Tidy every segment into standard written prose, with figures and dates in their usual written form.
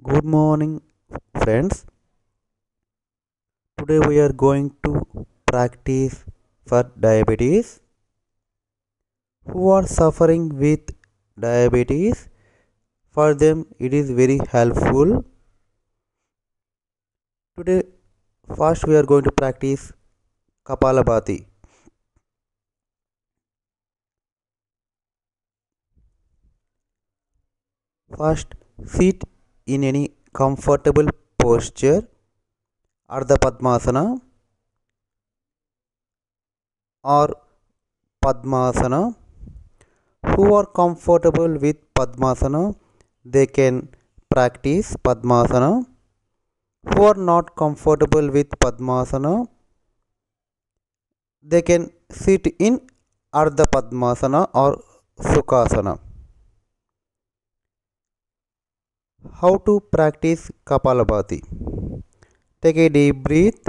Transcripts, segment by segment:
Good morning, friends. Today we are going to practice for diabetes. Who are suffering with diabetes? For them, it is very helpful. Today, first we are going to practice Kapalabhati. First, sit in any comfortable posture, Ardha Padmasana or Padmasana. Who are comfortable with Padmasana, they can practice Padmasana. Who are not comfortable with Padmasana, they can sit in Ardha Padmasana or Sukhasana. How to practice Kapalabhati? Take a deep breath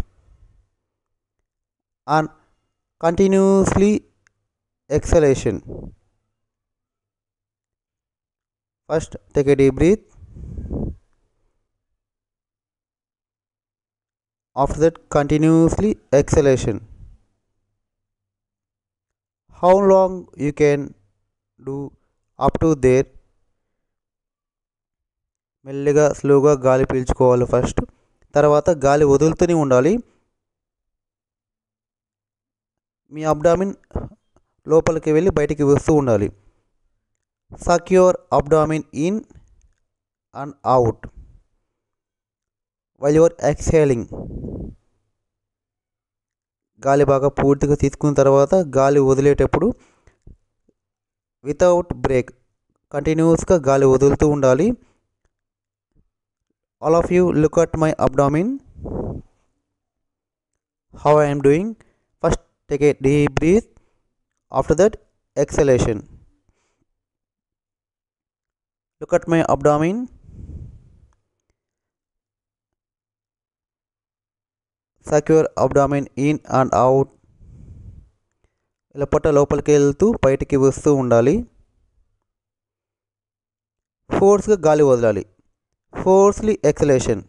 and continuously exhalation. First, take a deep breath. After that, continuously exhalation. How long you can do up to there? మెల్లిగా స్లోగా గాలి పీల్చుకోవాలి first. తర్వాత గాలి వదులుతూనే ఉండాలి. మీ abdomen లోపలికి వెళ్ళి బయటికి వస్తూ ఉండాలి. Suck your abdomen in and out while your exhaling. గాలి బాగా పూర్తిగా తీసుకున్న తర్వాత గాలి వదిలేటప్పుడు వితౌట్ బ్రేక్ కంటిన్యూస్గా గాలి వదులుతూ ఉండాలి. All of you look at my abdomen, how I am doing. First take a deep breath, after that exhalation. Look at my abdomen, suck your abdomen in and out. ఇలా పొట్ట లోపలికి వెళ్తూ బయటికి వస్తూ ఉండాలి. ఫోర్స్గా గాలి వదలాలి. ఫోర్స్లీ ఎక్సలేషన్.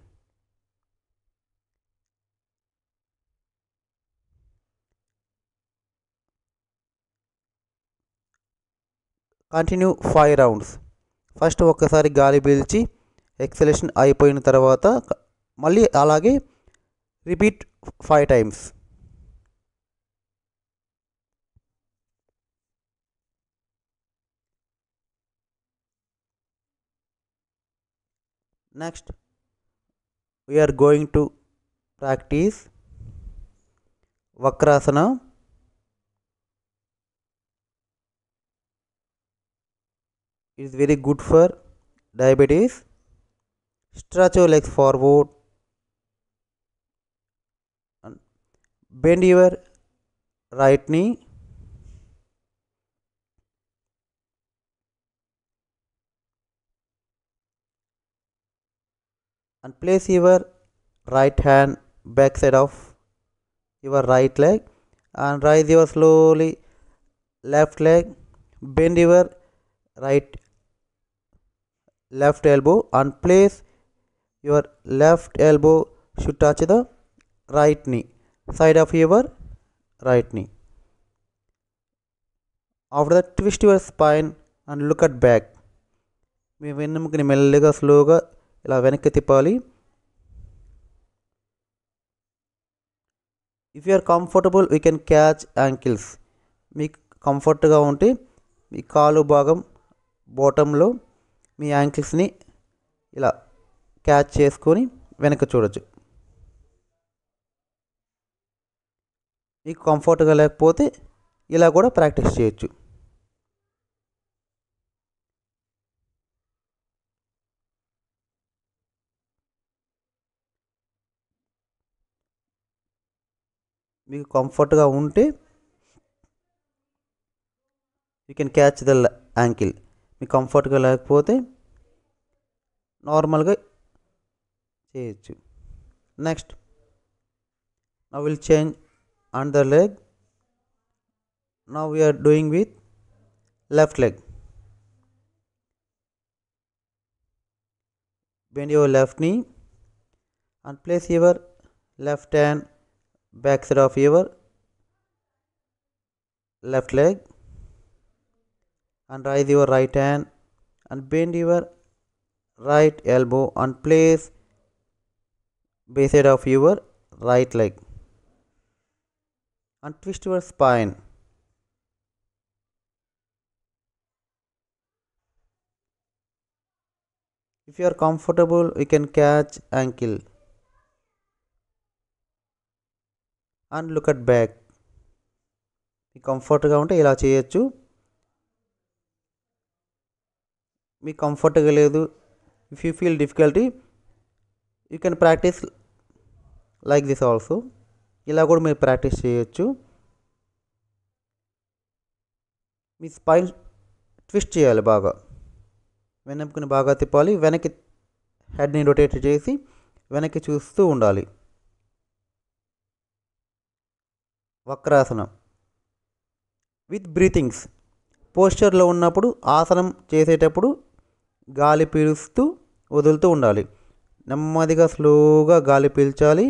Continue 5 rounds. ఫస్ట్ ఒక్కసారి గాలి పీల్చి ఎక్సలేషన్ అయిపోయిన తర్వాత మళ్ళీ అలాగే repeat 5 times. Next, we are going to practice Vakrasana. It is very good for diabetes. Stretch your legs forward and bend your right knee and place your right hand back side of your right leg and raise your slowly left leg. Bend your right left elbow and place your left elbow should touch the right knee side of your right knee. After that, twist your spine and look at back. మీ వెన్నెముకని మెల్లగా స్లోగా ఇలా వెనక్కి తిప్పాలి. If you are comfortable we can catch ankles. మీకు కంఫర్ట్గా ఉంటే మీ కాలు భాగం బాటంలో మీ యాంకిల్స్ని ఇలా క్యాచ్ చేసుకొని వెనక్కి చూడొచ్చు. మీకు కంఫర్ట్గా లేకపోతే ఇలా కూడా ప్రాక్టీస్ చేయొచ్చు. మీకు కంఫర్ట్గా ఉంటే you can catch the ankle. మీకు కంఫర్ట్గా లేకపోతే నార్మల్గా చేయొచ్చు. Next, now will change another leg. Now we are doing with left leg. bend your left knee and place your left hand back side of your left leg and raise your right hand and bend your right elbow and place base side of your right leg and twist your spine. If you are comfortable, you can catch ankle and look at back. మీకు కంఫర్ట్గా ఉంటే ఇలా చేయొచ్చు. మీకు కంఫర్ట్గా లేదు, if you feel difficulty you can practice like this also. ఇలా కూడా మీరు ప్రాక్టీస్ చేయొచ్చు. మీ స్పైన్ ట్విస్ట్ చేయాలి బాగా, వెనక్కి బాగా తిప్పాలి, వెనక్కి హెడ్ని రొటేట్ చేసి వెనక్కి చూస్తూ ఉండాలి. వక్రాసనం విత్ బ్రీతింగ్స్. పోస్చర్లో ఉన్నప్పుడు ఆసనం చేసేటప్పుడు గాలి పీలుస్తూ వదులుతూ ఉండాలి. నెమ్మదిగా స్లోగా గాలి పీల్చాలి,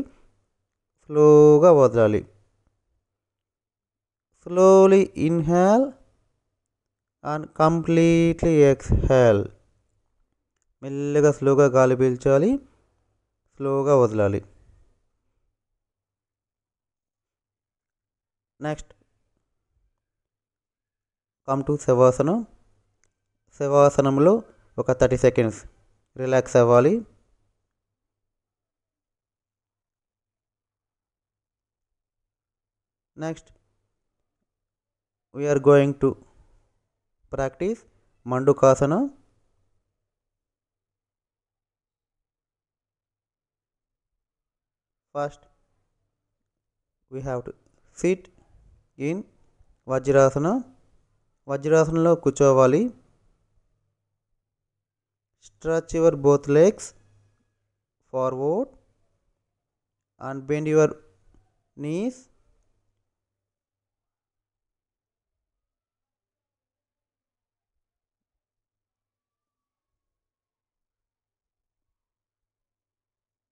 స్లోగా వదలాలి. Slowly inhale and completely exhale. మెల్లగా స్లోగా గాలి పీల్చాలి, స్లోగా వదలాలి. నెక్స్ట్ కమ్ టు శవాసనం. శవాసనంలో ఒక 30 seconds రిలాక్స్ అవ్వాలి. Next we're going to practice మండుకాసన. First we have to sit in వజ్రాసన. వజ్రాసనంలో కూర్చోవాలి. Stretch your both legs forward and bend your knees.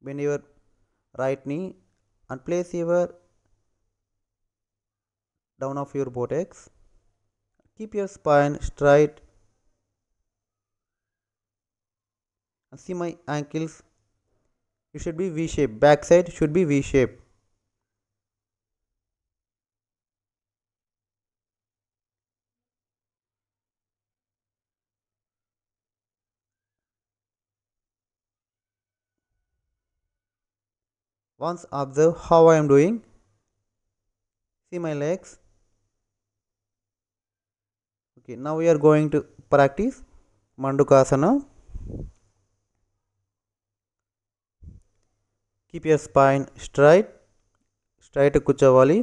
Bend your right knee and place your down of your buttocks. Keep your spine straight and see my ankles. It should be V shape. Back side should be V shape. Once observe how I am doing. See my legs. Okay, now we are going to practice Mandukasana. Keep your spine straight. Straight కూర్చోవాలి.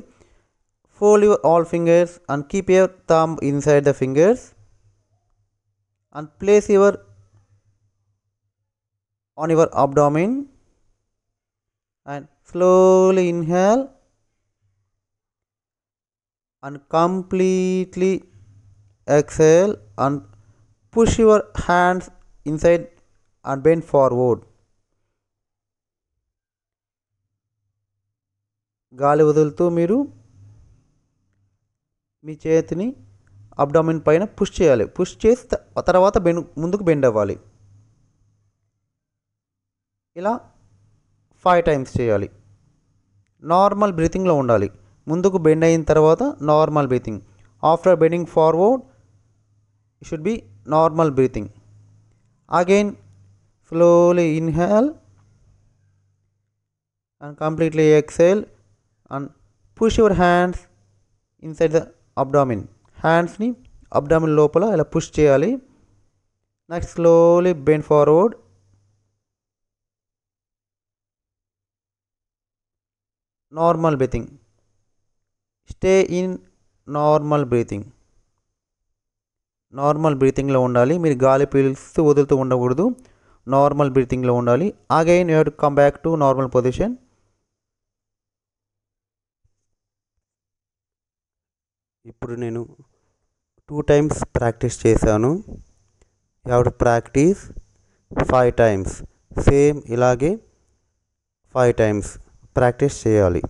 Fold your all fingers and keep your thumb inside the fingers and place your on your abdomen and slowly inhale and completely exhale and push your hands inside and bend forward. గాలి వదులుతూ మీరు మీ చేతిని abdomen పైన push చేయాలి. Push చేసి తర్వాత ముందుకు bend అవ్వాలి. ఇలా 5 times చేయాలి. నార్మల్ బ్రీతింగ్లో ఉండాలి. ముందుకు బెండ్ అయిన తర్వాత normal breathing. After bending forward it should be normal breathing. Again slowly inhale and completely exhale and push your hands inside the abdomen. Hands ni abdomen lopala ila push cheyali. Next slowly bend forward. Normal breathing. Stay in normal breathing. Normal బ్రీతింగ్లో ఉండాలి. మీరు గాలి పీల్స్తూ వదులుతూ ఉండకూడదు. Normal బ్రీతింగ్లో ఉండాలి. Again you have to come back to normal position. ఇప్పుడు నేను 2 times ప్రాక్టీస్ చేశాను. You have to practice 5 times. Same ఇలాగే 5 టైమ్స్ ప్రాక్టీస్ చేయాలి.